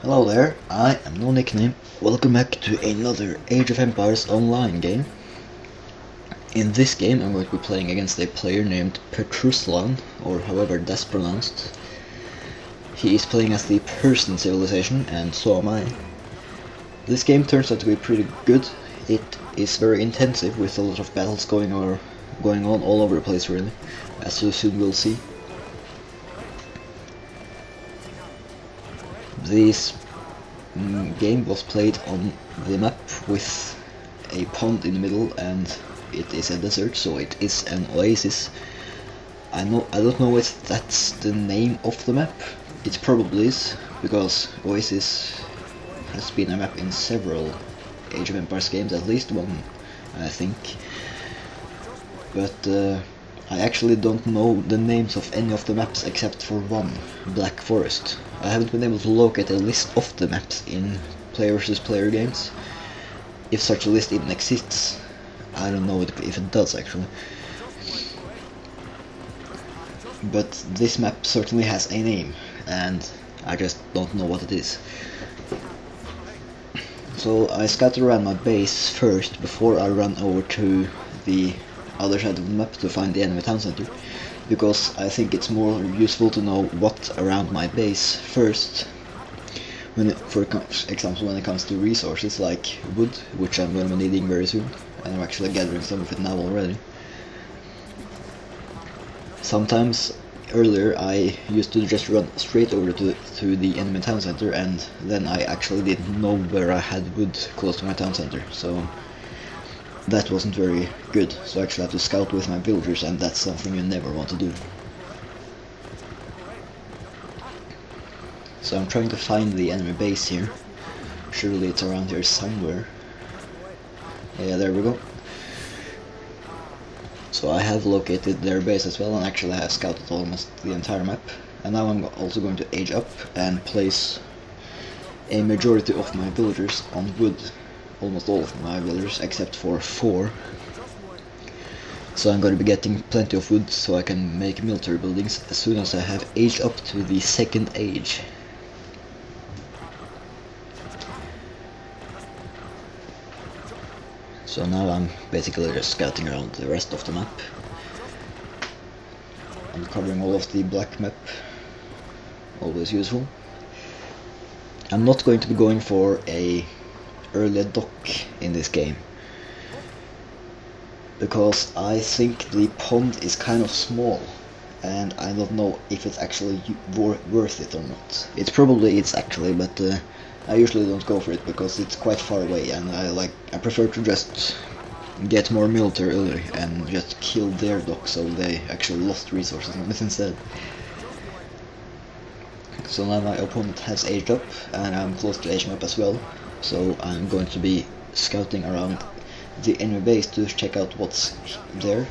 Hello there, I am NoNick331. Welcome back to another Age of Empires online game. In this game I'm going to be playing against a player named Petruslan, or however that's pronounced. He is playing as the Persian civilization, and so am I. This game turns out to be pretty good. It is very intensive with a lot of battles going on all over the place really, as you soon will see. This game was played on the map with a pond in the middle, and it is a desert, so it is an oasis. I don't know if that's the name of the map. It probably is, because Oasis has been a map in several Age of Empires games, at least one, I think. But I actually don't know the names of any of the maps except for one, Black Forest. I haven't been able to locate a list of the maps in player versus player games. If such a list even exists. I don't know if it does actually. But this map certainly has a name, and I just don't know what it is. So I scouted around my base first before I ran over to the other side of the map to find the enemy town center, because I think it's more useful to know what's around my base first. For example, when it comes to resources like wood, which I'm going to be needing very soon, and I'm actually gathering some of it now already. Sometimes earlier I used to just run straight over to the enemy town center, and then I actually didn't know where I had wood close to my town center, so that wasn't very good. So I actually have to scout with my villagers, and that's something you never want to do. So I'm trying to find the enemy base here. Surely it's around here somewhere. Yeah, there we go. So I have located their base as well, and actually I have scouted almost the entire map. And now I'm also going to age up and place a majority of my villagers on wood. Almost all of my villagers, except for 4. So I'm going to be getting plenty of wood so I can make military buildings as soon as I have aged up to the 2nd age. So now I'm basically just scouting around the rest of the map. I'm covering all of the black map, always useful. I'm not going to be going for a early dock in this game, because I think the pond is kind of small, and I don't know if it's actually worth it or not. It probably is actually, but I usually don't go for it because it's quite far away, and I prefer to just get more military early and just kill their dock so they actually lost resources on it instead. So now my opponent has aged up, and I'm close to aging up as well. So I'm going to be scouting around the enemy base to check out what's there.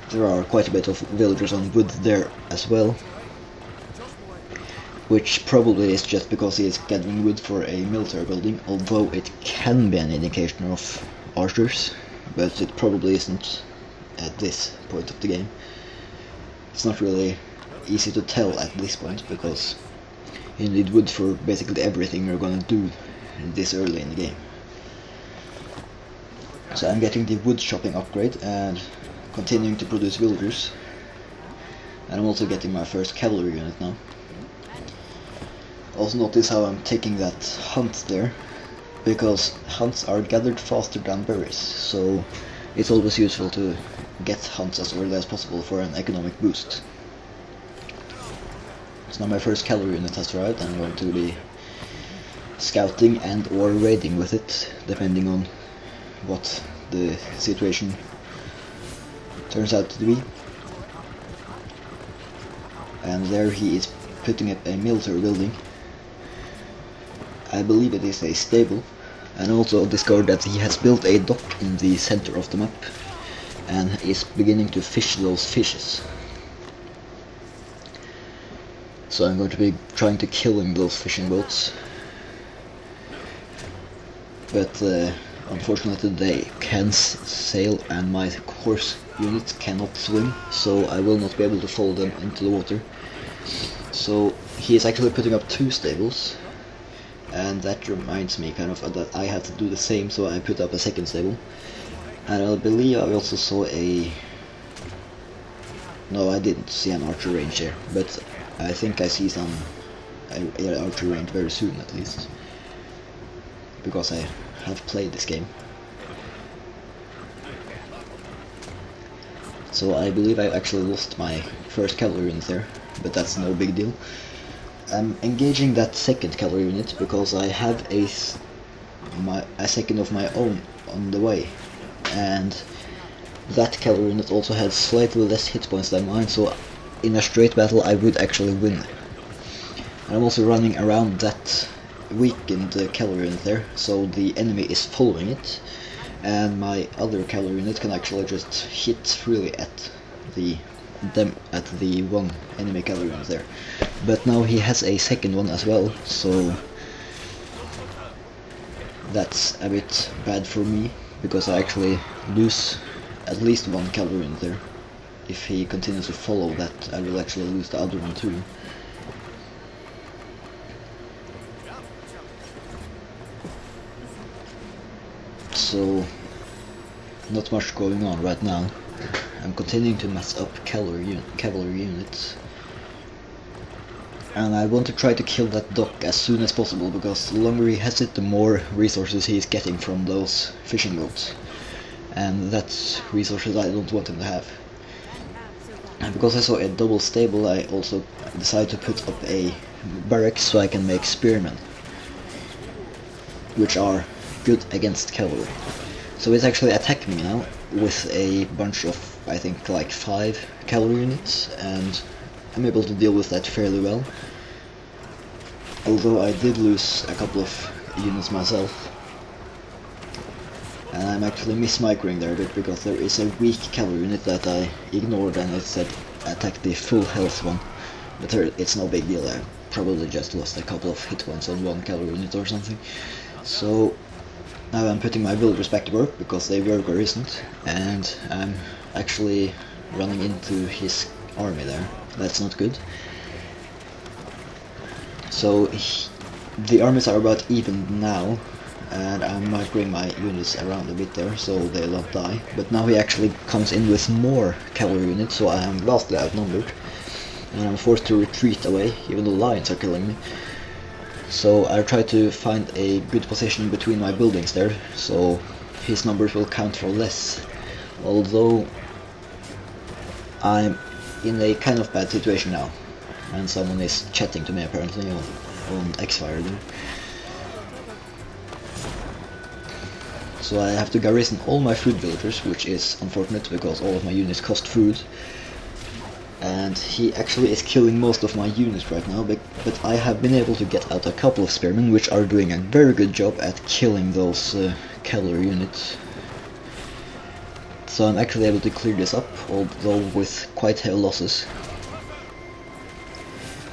There are quite a bit of villagers on wood there as well, which probably is just because he is gathering wood for a military building, although it can be an indication of archers, but it probably isn't at this point of the game. It's not really easy to tell at this point, because you need wood for basically everything you're gonna do this early in the game. So I'm getting the wood shopping upgrade and continuing to produce villagers. And I'm also getting my first cavalry unit now. Also notice how I'm taking that hunt there, because hunts are gathered faster than berries, so it's always useful to get hunts as early as possible for an economic boost. So now my first cavalry unit has arrived, and I'm going to be scouting and or raiding with it, depending on what the situation turns out to be. And there he is putting up a military building. I believe it is a stable, and also discovered that he has built a dock in the center of the map and is beginning to fish those fishes. So I'm going to be trying to kill those fishing boats, but unfortunately they can sail and my horse units cannot swim, so I will not be able to follow them into the water. So he is actually putting up 2 stables, and that reminds me kind of that I have to do the same, so I put up a second stable. And I believe I also saw a... No, I didn't see an archer range here, but I think I see some archer range very soon at least, because I have played this game. So I believe I actually lost my first cavalry unit there, but that's no big deal. I'm engaging that second cavalry unit because I have a second of my own on the way, and that cavalry unit also had slightly less hit points than mine, so in a straight battle I would actually win. And I'm also running around that weakened cavalry unit there, so the enemy is following it, and my other cavalry unit can actually just hit freely at the one enemy cavalry unit there. But now he has a second one as well, so that's a bit bad for me, because I actually lose at least one cavalry unit there. If he continues to follow that, I will actually lose the other one too. So, not much going on right now. I'm continuing to mess up cavalry units. And I want to try to kill that dock as soon as possible, because the longer he has it, the more resources he is getting from those fishing boats. And that's resources I don't want him to have. And because I saw a double stable, I also decided to put up a barracks so I can make spearmen, which are good against cavalry. So it's actually attacking me now with a bunch of, I think, like 5 cavalry units, and I'm able to deal with that fairly well. Although I did lose a couple of units myself. And I'm actually mismicroing there a bit, because there is a weak cavalry unit that I ignored, and it said attack the full health one. But it's no big deal, I probably just lost a couple of hit points on one cavalry unit or something. So now I'm putting my villagers back to work, because they were garrisoned, and I'm actually running into his army there. That's not good. So the armies are about even now, and I might bring my units around a bit there so they don't die. But now he actually comes in with more cavalry units, so I am vastly outnumbered, and I'm forced to retreat away, even though lions are killing me. So I try to find a good position between my buildings there, so his numbers will count for less. Although I'm in a kind of bad situation now, and someone is chatting to me apparently on X-Fire there. So I have to garrison all my food villagers, which is unfortunate because all of my units cost food. And he actually is killing most of my units right now, but I have been able to get out a couple of spearmen, which are doing a very good job at killing those cavalry units. So I'm actually able to clear this up, although with quite heavy losses.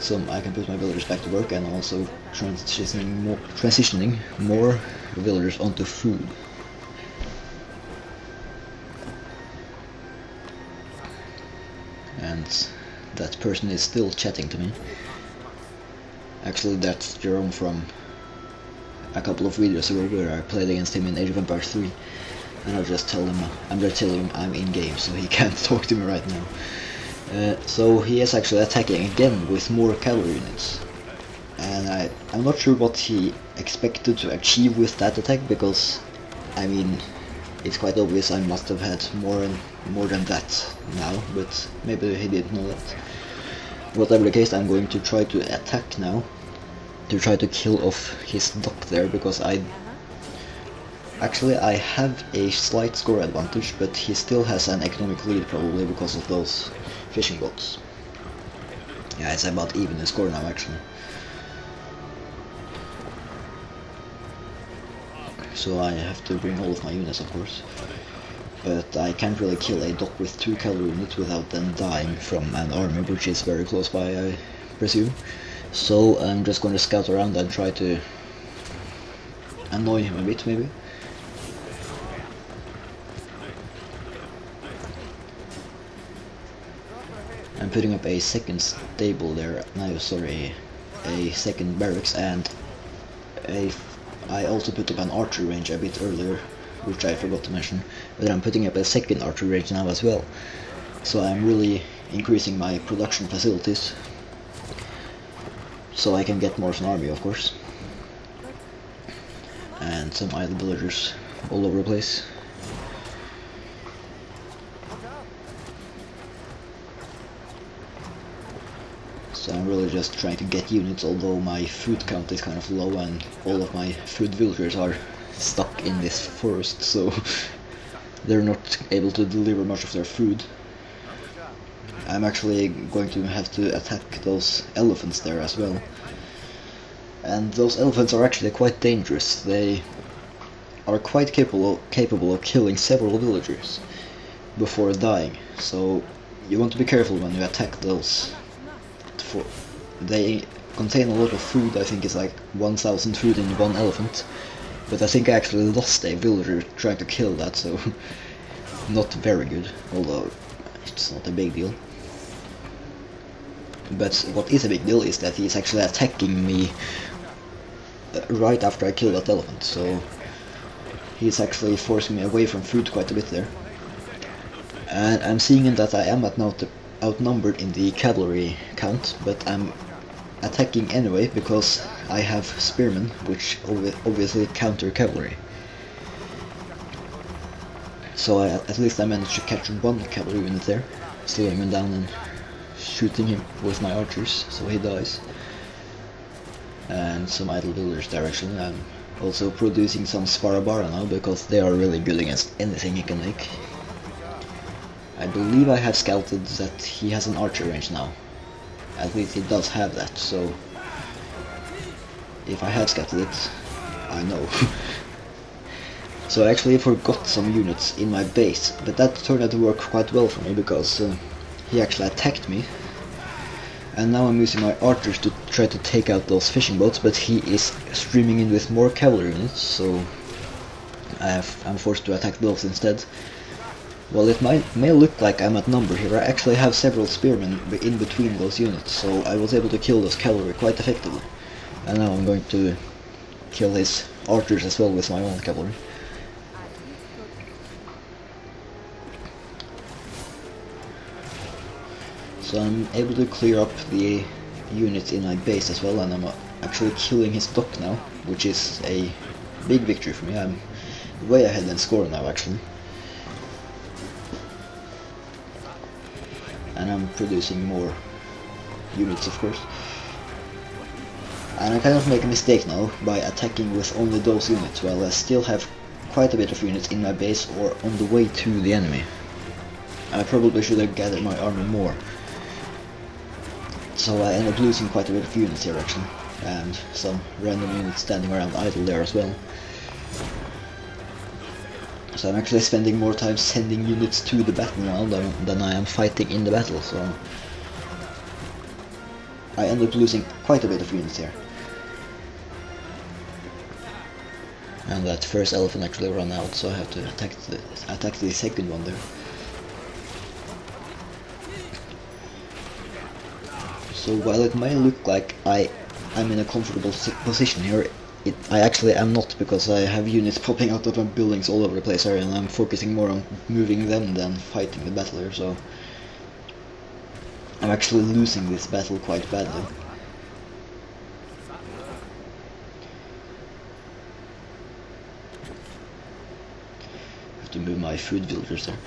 So I can put my villagers back to work, and also transitioning more villagers onto food. And that person is still chatting to me. Actually, that's Jerome from a couple of videos ago where I played against him in Age of Empires 3. And I'm just telling him I'm in game, so he can't talk to me right now. So he is actually attacking again with more cavalry units. And I'm not sure what he expected to achieve with that attack, because, I mean, it's quite obvious I must have had more than that now, but maybe he didn't know that. Whatever the case, I'm going to try to attack now, to try to kill off his dock there, because I have a slight score advantage, but he still has an economic lead probably because of those fishing boats. Yeah, it's about even in score now actually. So I have to bring all of my units, of course. But I can't really kill a dock with 2 cavalry units without them dying from an army, which is very close by, I presume. So I'm just going to scout around and try to annoy him a bit, maybe. I'm putting up a second stable there. No, sorry, a second barracks, and I also put up an archery range a bit earlier, which I forgot to mention, but I'm putting up a second archery range now as well. So I'm really increasing my production facilities, so I can get more of an army, of course. And some idle villagers all over the place. So I'm really just trying to get units, although my food count is kind of low and all of my food villagers are stuck in this forest, so they're not able to deliver much of their food. I'm actually going to have to attack those elephants there as well. And those elephants are actually quite dangerous. They are quite capable of killing several villagers before dying, so you want to be careful when you attack those. They contain a lot of food. I think it's like 1000 food in one elephant, but I think I actually lost a villager trying to kill that, so not very good, although it's not a big deal. But what is a big deal is that he's actually attacking me right after I kill that elephant, so he's actually forcing me away from food quite a bit there. And I'm seeing that I am outnumbered in the cavalry count, but I'm attacking anyway because I have spearmen, which obviously counter cavalry. So at least I managed to catch one cavalry unit there, slowing him down and shooting him with my archers so he dies. And some idle villagers there actually. I'm also producing some Sparabara now because they are really good against anything he can make. I believe I have scouted that he has an archer range now. At least he does have that, so if I have scouted it, I know. So I actually forgot some units in my base, but that turned out to work quite well for me because he actually attacked me. And now I'm using my archers to try to take out those fishing boats, but he is streaming in with more cavalry units, so I'm forced to attack those instead. Well, it may look like I'm outnumbered here. I actually have several spearmen in between those units, so I was able to kill those cavalry quite effectively. And now I'm going to kill his archers as well with my own cavalry. So I'm able to clear up the units in my base as well, and I'm actually killing his dock now, which is a big victory for me. I'm way ahead in score now actually. And I'm producing more units, of course. And I kind of make a mistake now by attacking with only those units, while I still have quite a bit of units in my base or on the way to the enemy. I probably should have gathered my army more. So I end up losing quite a bit of units here actually, and some random units standing around idle there as well. So I'm actually spending more time sending units to the battle now than I am fighting in the battle, so I end up losing quite a bit of units here. And that first elephant actually ran out, so I have to attack the second one there. So while it may look like I'm in a comfortable position here, I actually am not, because I have units popping out of buildings all over the place here, and I'm focusing more on moving them than fighting the battle here, so I'm actually losing this battle quite badly. I have to move my food villagers there.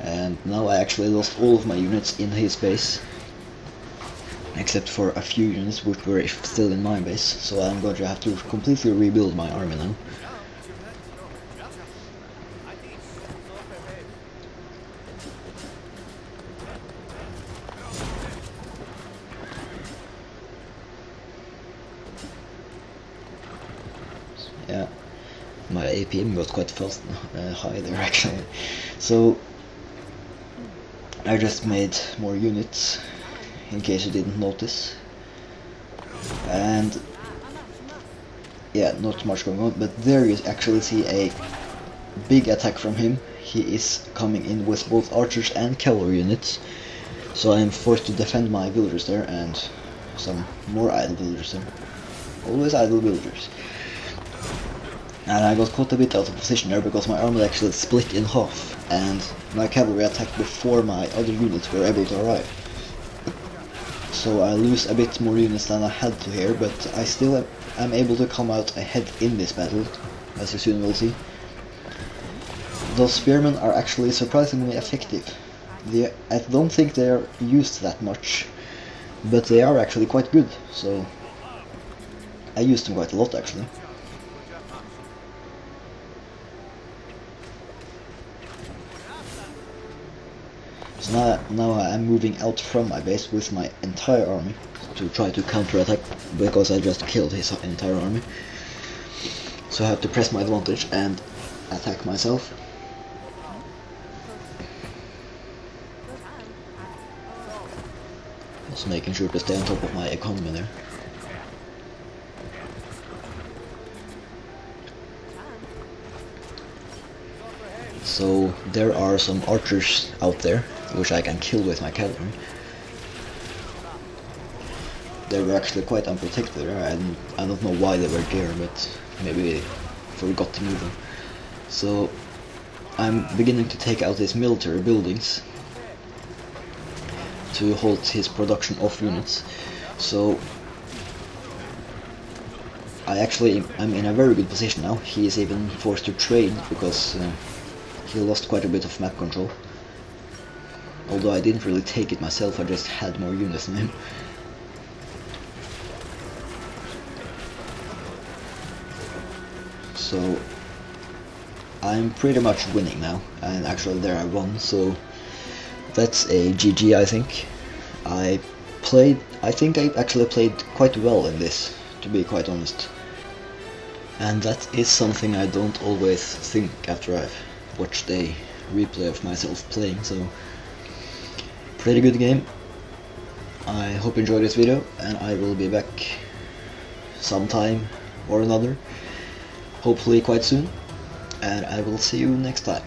And now I actually lost all of my units in his base, except for a few units which were still in my base, so I'm going to have to completely rebuild my army now. Yeah, my APM got quite fast high there actually. So I just made more units, in case you didn't notice. And yeah, not much going on, but there you actually see a big attack from him. He is coming in with both archers and cavalry units, so I am forced to defend my villagers there and some more idle villagers there. Always idle villagers. And I got caught a bit out of position there because my army actually split in half and my cavalry attacked before my other units were able to arrive. So I lose a bit more units than I had to here, but I still am able to come out ahead in this battle, as you soon will see. Those spearmen are actually surprisingly effective. I don't think they are used that much, but they are actually quite good, so I use them quite a lot actually. So now I am moving out from my base with my entire army to try to counterattack, because I just killed his entire army. So I have to press my advantage and attack myself. Just making sure to stay on top of my economy there. So there are some archers out there, which I can kill with my cavalry. They were actually quite unprotected there. I don't know why they were there, but maybe they forgot to move them. So I'm beginning to take out these military buildings to halt his production of units. So I'm in a very good position now. He is even forced to trade because he lost quite a bit of map control. Although I didn't really take it myself, I just had more units than him. So I'm pretty much winning now, and actually there I won, so that's a GG I think. I think I actually played quite well in this, to be quite honest. And that is something I don't always think after I've watched a replay of myself playing, so pretty good game. I hope you enjoyed this video, and I will be back sometime or another, hopefully quite soon, and I will see you next time.